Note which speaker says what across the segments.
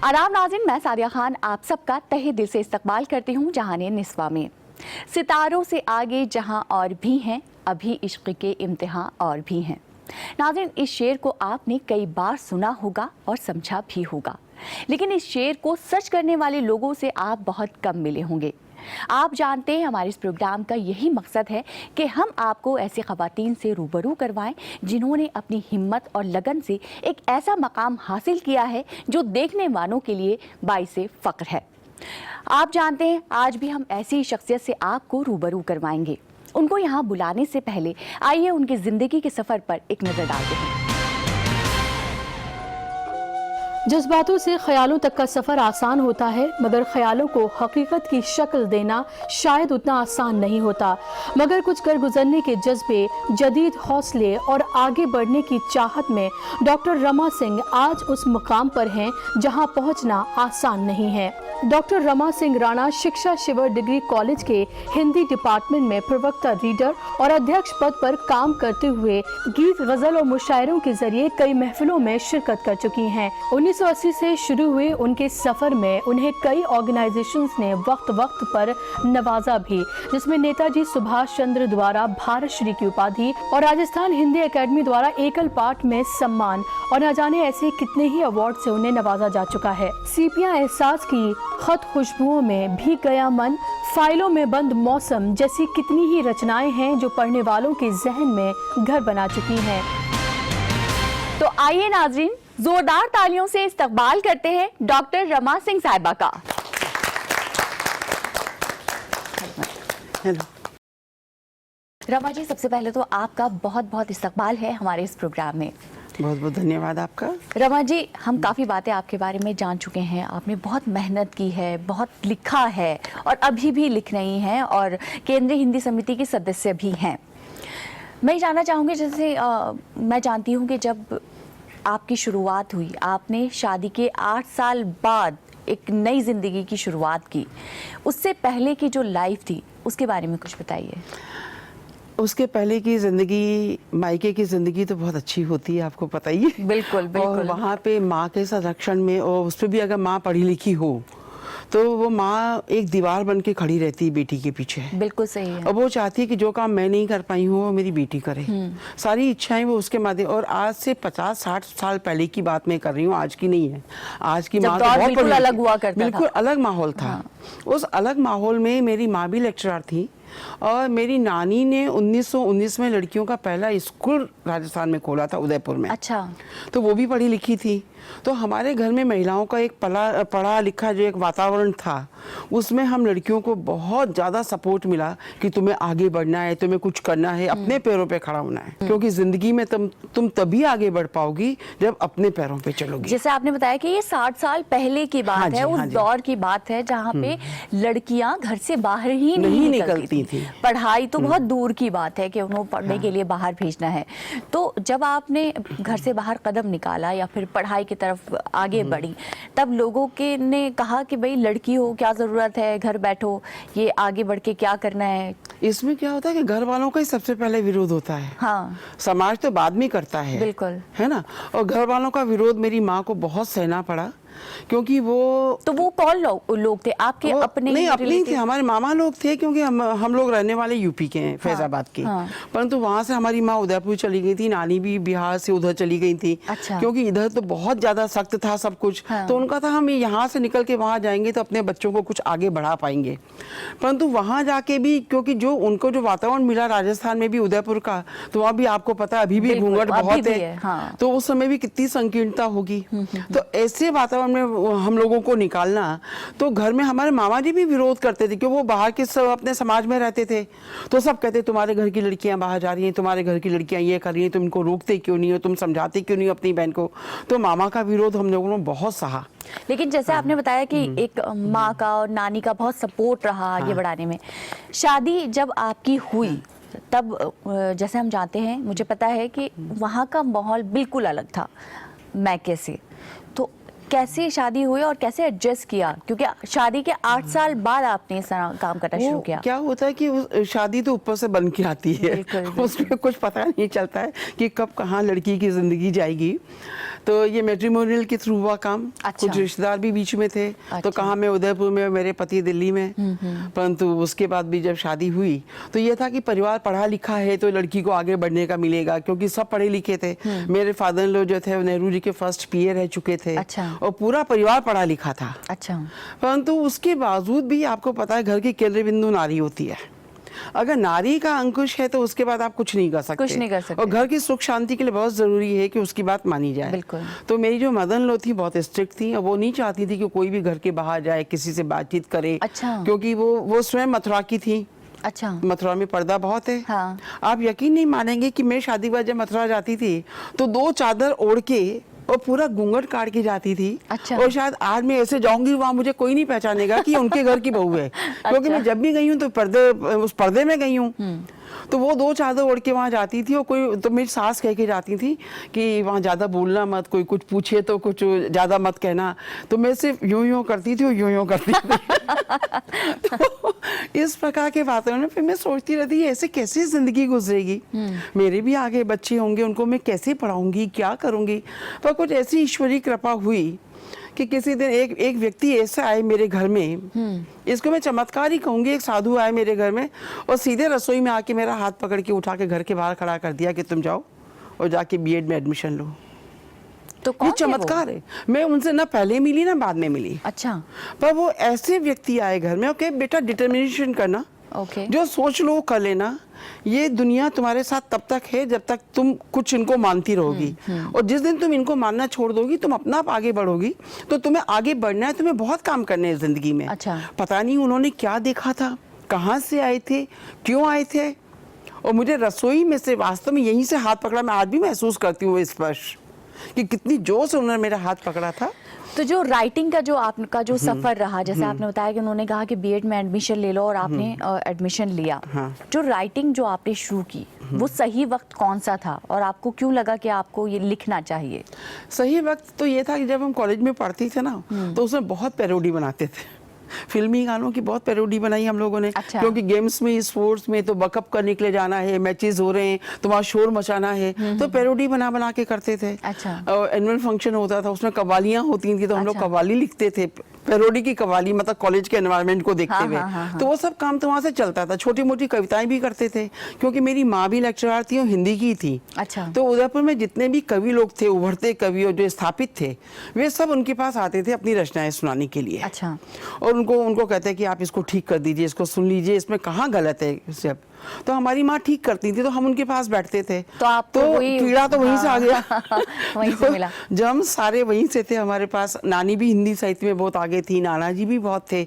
Speaker 1: आदाब नाज़रीन, मैं सादिया खान आप सबका तहे दिल से इस्तकबाल करती हूँ जहाने निस्वा में। सितारों से आगे जहाँ और भी हैं, अभी इश्क के इम्तिहान और भी हैं। नाज़रीन, इस शेर को आपने कई बार सुना होगा और समझा भी होगा, लेकिन इस शेर को सच करने वाले लोगों से आप बहुत कम मिले होंगे। आप जानते हैं हमारे इस प्रोग्राम का यही मकसद है कि हम आपको ऐसी ख़वातीन से रूबरू करवाएं जिन्होंने अपनी हिम्मत और लगन से एक ऐसा मकाम हासिल किया है जो देखने वालों के लिए बाइसे फ़ख्र है। आप जानते हैं आज भी हम ऐसी शख्सियत से आपको रूबरू करवाएंगे। उनको यहाँ बुलाने से पहले आइए उनकी ज़िंदगी के सफ़र पर एक नज़र डालते हैं।
Speaker 2: जज्बातों से ख्यालों तक का सफ़र आसान होता है, मगर ख्यालों को हकीकत की शक्ल देना शायद उतना आसान नहीं होता। मगर कुछ कर गुजरने के जज्बे, जदीद हौसले और आगे बढ़ने की चाहत में डॉक्टर रमा सिंह आज उस मुकाम पर हैं जहां पहुंचना आसान नहीं है। डॉक्टर रमा सिंह राणा शिक्षा शिवर डिग्री कॉलेज के हिंदी डिपार्टमेंट में प्रवक्ता रीडर और अध्यक्ष पद पर काम करते हुए गीत, गजल और मुशायरों के जरिए कई महफिलों में शिरकत कर चुकी हैं। 1980 से शुरू हुए उनके सफर में उन्हें कई ऑर्गेनाइजेशंस ने वक्त वक्त पर नवाजा भी, जिसमें नेताजी सुभाष चंद्र द्वारा भारत श्री की उपाधि और राजस्थान हिंदी एकेडमी द्वारा एकल पाठ में सम्मान और न जाने ऐसे कितने ही अवार्ड से उन्हें नवाजा जा चुका है। सीपियां एहसास की, खत खुशबुओं में भीग गया मन, फाइलों में बंद मौसम जैसी कितनी ही रचनाएं हैं जो पढ़ने वालों के जहन में घर बना चुकी हैं।
Speaker 1: तो आइए नाज़रीन, जोरदार तालियों से इस्तकबाल करते हैं डॉक्टर रमा सिंह साहिबा का।
Speaker 3: हेलो
Speaker 1: रमा जी, सबसे पहले तो आपका बहुत बहुत इस्तकबाल है हमारे इस प्रोग्राम में।
Speaker 3: बहुत बहुत धन्यवाद आपका।
Speaker 1: रमा जी, हम काफ़ी बातें आपके बारे में जान चुके हैं। आपने बहुत मेहनत की है, बहुत लिखा है और अभी भी लिख रही हैं और केंद्रीय हिंदी समिति की सदस्य भी हैं। मैं जानना चाहूँगी, जैसे मैं जानती हूँ कि जब आपकी शुरुआत हुई, आपने शादी के 8 साल बाद एक नई ज़िंदगी की शुरुआत की। उससे पहले की जो लाइफ थी उसके बारे में कुछ बताइए।
Speaker 3: उसके पहले की ज़िंदगी, मायके की ज़िंदगी तो बहुत अच्छी होती है, आपको पता ही है।
Speaker 1: बिल्कुल बिल्कुल।
Speaker 3: और वहाँ पे माँ के संरक्षण में, और उस पर भी अगर माँ पढ़ी लिखी हो तो वो माँ एक दीवार बन के खड़ी रहती है बेटी के पीछे।
Speaker 1: बिल्कुल सही है।
Speaker 3: और वो चाहती है कि जो काम मैं नहीं कर पाई हूँ वो मेरी बेटी करे। सारी इच्छाएं वो उसके माध्यम। और आज से 50-60 साल पहले की बात मैं कर रही हूँ, आज की नहीं है। आज की माँ तो बहुत
Speaker 1: बिल्कुल अलग हुआ करता था।
Speaker 3: बिल्कुल अलग माहौल था। हाँ। उस अलग माहौल में मेरी माँ भी लेक्चरर थी और मेरी नानी ने 1919 में लड़कियों का पहला स्कूल राजस्थान में खोला था, उदयपुर में।
Speaker 1: अच्छा।
Speaker 3: तो वो भी पढ़ी लिखी थी। तो हमारे घर में महिलाओं का एक पढ़ा लिखा जो एक वातावरण था, उसमें हम लड़कियों को बहुत ज़्यादा सपोर्ट मिला कि तुम्हें आगे बढ़ना है, तुम्हें कुछ करना है, अपने पैरों पे खड़ा होना है। क्योंकि ज़िंदगी में तुम तभी आगे बढ़ पाओगी जब अपने पैरों पे चलोगी।
Speaker 1: जैसे आपने बताया कि ये 60 साल पहले की बात है, उस दौर की बात है जहाँ पे लड़कियाँ घर से बाहर ही नहीं निकलती थी। पढ़ाई तो बहुत दूर की बात है कि उन्हें पढ़ने के लिए बाहर भेजना है। तो जब आपने घर से बाहर कदम निकाला या फिर पढ़ाई की तरफ आगे बढ़ी, तब लोगों के ने कहा कि भाई लड़की हो, क्या जरूरत है, घर बैठो, ये आगे बढ़ के क्या करना है।
Speaker 3: इसमें क्या होता है कि घर वालों का ही सबसे पहले विरोध होता है।
Speaker 1: हाँ।
Speaker 3: समाज तो बाद में करता है।
Speaker 1: बिल्कुल।
Speaker 3: है ना। और घर वालों का विरोध मेरी माँ को बहुत सहना पड़ा, क्योंकि वो
Speaker 1: कौन लोग थे आपके? अपने
Speaker 3: नहीं, अपने थे, हमारे मामा लोग थे, क्योंकि हम लोग रहने वाले यूपी के हैं, फैजाबाद के।
Speaker 1: हाँ।
Speaker 3: परंतु वहाँ से हमारी माँ उदयपुर चली गई थी, नानी भी बिहार से उधर चली गई थी।
Speaker 1: अच्छा।
Speaker 3: क्योंकि इधर तो बहुत ज्यादा सख्त था सब कुछ।
Speaker 1: हाँ।
Speaker 3: तो उनका था हम यहाँ से निकल के वहाँ जाएंगे तो अपने बच्चों को कुछ आगे बढ़ा पाएंगे। परंतु वहाँ जाके भी, क्योंकि जो उनको जो वातावरण मिला राजस्थान में भी, उदयपुर का, तो वहाँ भी आपको पता है अभी भी घूंघट बहुत है।
Speaker 1: हाँ।
Speaker 3: तो उस समय भी कितनी संकीर्णता होगी। तो ऐसे वातावरण में हम लोगों को निकालना, तो घर में हमारे मामा जी भी विरोध करते थे, क्योंकि वो बाहर के सब अपने समाज में रहते थे। तो सब कहते तुम्हारे घर की लड़कियां बाहर जा रही हैं, तुम्हारे घर की लड़कियां ये कर रही हैं, तुम इनको रोकते क्यों नहीं हो, तुम समझाते क्यों नहीं हो अपनी बहन को। तो मामा का विरोध हम लोगों ने बहुत सहा।
Speaker 1: लेकिन जैसे आपने बताया कि एक माँ का और नानी का बहुत सपोर्ट रहा आगे बढ़ाने में। शादी जब आपकी हुई तब जैसे हम जानते हैं, मुझे पता है कि वहाँ का माहौल बिल्कुल अलग था मैके से। तो कैसे शादी हुई और कैसे एडजस्ट किया, क्योंकि शादी के 8 साल बाद आपने इस तरह काम करना शुरू
Speaker 3: वो
Speaker 1: किया?
Speaker 3: क्या होता है कि शादी तो ऊपर से बन के आती है,
Speaker 1: बिल्कुल, बिल्कुल।
Speaker 3: उसमें कुछ पता नहीं चलता है कि कब कहाँ लड़की की जिंदगी जाएगी। तो ये मैट्रिमोनियल के थ्रू हुआ काम।
Speaker 1: अच्छा।
Speaker 3: कुछ रिश्तेदार भी बीच में थे।
Speaker 1: अच्छा।
Speaker 3: तो कहाँ मैं उदयपुर में, मेरे पति दिल्ली में। परंतु उसके बाद भी जब शादी हुई तो ये था कि परिवार पढ़ा लिखा है तो लड़की को आगे बढ़ने का मिलेगा, क्योंकि सब पढ़े लिखे थे। मेरे फादर इन लॉ जो थे नेहरू जी के फर्स्ट पीए रह चुके थे।
Speaker 1: अच्छा।
Speaker 3: और पूरा परिवार पढ़ा लिखा था।
Speaker 1: अच्छा।
Speaker 3: परंतु उसके बावजूद भी आपको पता है घर की केंद्र बिंदु नारी होती है। अगर नारी का अंकुश है तो उसके बाद आप कुछ नहीं कर सकते।
Speaker 1: कुछ नहीं कर सकते।
Speaker 3: और घर की सुख शांति के लिए बहुत जरूरी है कि उसकी बात मानी जाए।
Speaker 1: बिल्कुल।
Speaker 3: तो मेरी जो मदर इन लॉ थी बहुत स्ट्रिक्ट थी और वो नहीं चाहती थी कि कोई भी घर के बाहर जाए, किसी से बातचीत करे।
Speaker 1: अच्छा।
Speaker 3: क्योंकि वो स्वयं मथुरा की थी।
Speaker 1: अच्छा।
Speaker 3: मथुरा में पर्दा बहुत है।
Speaker 1: हाँ।
Speaker 3: आप यकीन नहीं मानेंगे कि मैं शादी के बाद जब मथुरा जाती थी तो 2 चादर ओढ़ के और पूरा घूंघट काट के जाती थी।
Speaker 1: अच्छा।
Speaker 3: और शायद आज मैं ऐसे जाऊंगी वहां मुझे कोई नहीं पहचानेगा कि उनके घर की बहू है। क्योंकि मैं जब भी गई हूँ तो उस पर्दे में गई हूँ। तो वो 2 चादर ओढ़ के वहां जाती थी और कोई तो मेरी सास कह के जाती थी कि वहां ज्यादा बोलना मत, कोई कुछ पूछे तो कुछ ज्यादा मत कहना। तो मैं सिर्फ यूं यूं करती थी और यूं यूं करती थी। तो इस प्रकार के वातावरण में फिर मैं सोचती रहती ऐसे कैसे जिंदगी गुजरेगी। मेरे भी आगे बच्चे होंगे, उनको मैं कैसे पढ़ाऊंगी, क्या करूंगी। पर कुछ ऐसी ईश्वरीय कृपा हुई कि किसी दिन एक व्यक्ति ऐसा आए मेरे घर में, इसको मैं चमत्कार ही कहूंगी। एक साधु आए मेरे घर में और सीधे रसोई में आके मेरा हाथ पकड़ के उठा के घर के बाहर खड़ा कर दिया कि तुम जाओ और जाके बीएड में एडमिशन लो।
Speaker 1: तो कौन
Speaker 3: ये
Speaker 1: थे वो?
Speaker 3: चमत्कार है। मैं उनसे ना पहले मिली ना बाद में मिली।
Speaker 1: अच्छा।
Speaker 3: पर वो ऐसे व्यक्ति आए घर में और कहे बेटा डिटर्मिनेशन करना,
Speaker 1: ओके।
Speaker 3: जो सोच लो कर लेना। ये दुनिया तुम्हारे साथ तब तक है जब तक तुम कुछ इनको मानती रहोगी। और जिस दिन तुम इनको मानना छोड़ दोगी तुम अपना आप आगे बढ़ोगी। तो तुम्हें आगे बढ़ना है, तुम्हें बहुत काम करने हैं जिंदगी में।
Speaker 1: अच्छा।
Speaker 3: पता नहीं उन्होंने क्या देखा था, कहाँ से आए थे, क्यों आए थे। और मुझे रसोई में से वास्तव में यहीं से हाथ पकड़ा। मैं आज भी महसूस करती हूँ स्पर्श कि कितनी जोर से उन्होंने मेरा हाथ पकड़ा था।
Speaker 1: तो जो राइटिंग का जो आपका जो सफर रहा, जैसे आपने बताया कि उन्होंने कहा कि बीएड में एडमिशन ले लो और आपने एडमिशन लिया।
Speaker 3: हाँ।
Speaker 1: जो राइटिंग जो आपने शुरू की वो सही वक्त कौन सा था और आपको क्यों लगा कि आपको ये लिखना चाहिए?
Speaker 3: सही वक्त तो ये था कि जब हम कॉलेज में पढ़ते थे ना तो उसमें बहुत पैरोडी बनाते थे। फिल्मी गानों की बहुत पैरोडी बनाई हम लोगों ने।
Speaker 1: अच्छा।
Speaker 3: क्योंकि गेम्स में, स्पोर्ट्स में तो बकअप करने के लिए जाना है, मैचेस हो रहे हैं तो वहाँ शोर मचाना है, तो पैरोडी बना बना के करते थे।
Speaker 1: अच्छा।
Speaker 3: और एनुअल फंक्शन होता था उसमें कव्वालियाँ होती थी तो हम लोग
Speaker 1: अच्छा।
Speaker 3: कव्वाली लिखते थे। पैरोडी की कव्वाली, मतलब कॉलेज के एनवायरनमेंट को देखते
Speaker 1: हाँ,
Speaker 3: हुए।
Speaker 1: हाँ, हाँ,
Speaker 3: तो वो सब काम तो वहाँ से चलता था। छोटी मोटी कविताएं भी करते थे क्योंकि मेरी माँ भी लेक्चरर थी और हिंदी की थी।
Speaker 1: अच्छा।
Speaker 3: तो उदयपुर में जितने भी कवि लोग थे, उभरते कवि और जो स्थापित थे, वे सब उनके पास आते थे अपनी रचनाएं सुनाने के लिए।
Speaker 1: अच्छा।
Speaker 3: और उनको कहते हैं कि आप इसको ठीक कर दीजिए, इसको सुन लीजिए, इसमें कहाँ गलत है सब। तो हमारी माँ ठीक करती थी तो हम उनके पास बैठते थे।
Speaker 1: तो आपको वही
Speaker 3: कीड़ा तो वहीं से आ गया।
Speaker 1: वहीं से मिला।
Speaker 3: जब हम सारे वहीं से थे, हमारे पास नानी भी हिंदी साहित्य में बहुत आगे थी, नाना जी भी बहुत थे,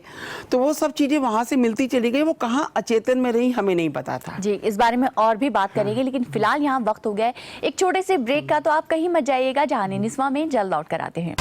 Speaker 3: तो वो सब चीजें वहां से मिलती चली गई। वो कहाँ अचेतन में रही हमें नहीं पता था।
Speaker 1: जी, इस बारे में और भी बात करेंगे, लेकिन फिलहाल यहाँ वक्त हो गया है एक छोटे से ब्रेक का। तो आप कहीं मत जाइएगा, जहानी निस्वा में जल्द लौट कर आते हैं।